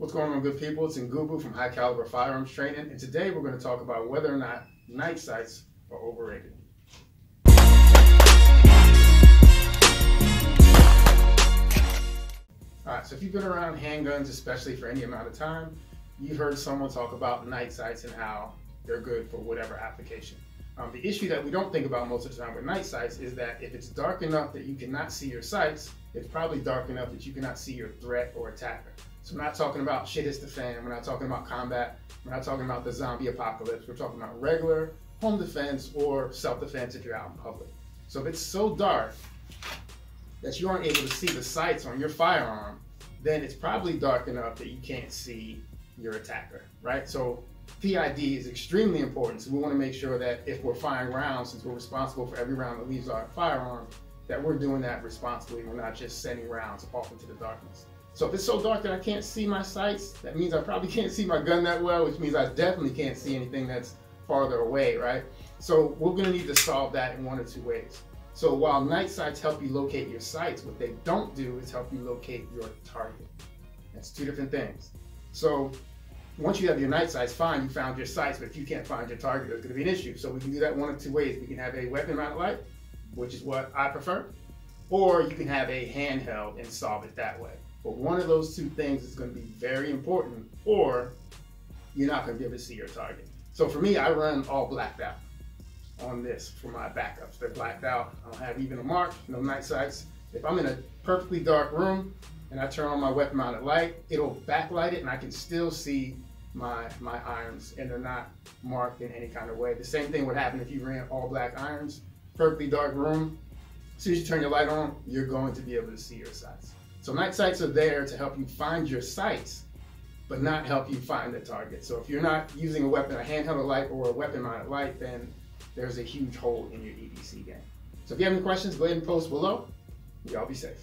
What's going on, good people? It's Ngubu from High Caliber Firearms Training, and today we're going to talk about whether or not night sights are overrated. Alright, so if you've been around handguns, especially for any amount of time, you've heard someone talk about night sights and how they're good for whatever application. The issue that we don't think about most of the time with night sights is that if it's dark enough that you cannot see your sights, it's probably dark enough that you cannot see your threat or attacker. So we're not talking about shit hits the fan, we're not talking about combat, we're not talking about the zombie apocalypse, we're talking about regular home defense or self-defense if you're out in public. So if it's so dark that you aren't able to see the sights on your firearm, then it's probably dark enough that you can't see your attacker, right? So PID is extremely important, so we want to make sure that if we're firing rounds, since we're responsible for every round that leaves our firearm, that we're doing that responsibly. We're not just sending rounds off into the darkness. So if it's so dark that I can't see my sights, that means I probably can't see my gun that well, which means I definitely can't see anything that's farther away, right? So we're going to need to solve that in one or two ways. So while night sights help you locate your sights, what they don't do is help you locate your target. That's two different things. So once you have your night sights, fine, you found your sights, but if you can't find your target, there's going to be an issue. So we can do that one of two ways. We can have a weapon mounted light, which is what I prefer, or you can have a handheld and solve it that way. But one of those two things is going to be very important, or you're not going to be able to see your target. So for me, I run all blacked out on this for my backups. They're blacked out. I don't have even a mark, no night sights. If I'm in a perfectly dark room and I turn on my weapon mounted light, it'll backlight it and I can still see my irons, and they're not marked in any kind of way. The same thing would happen if you ran all black irons, perfectly dark room. As soon as you turn your light on, you're going to be able to see your sights. So night sights are there to help you find your sights, but not help you find the target. So if you're not using a weapon, a handheld light or a weapon mounted light, then there's a huge hole in your EDC game. So if you have any questions, go ahead and post below. Y'all be safe.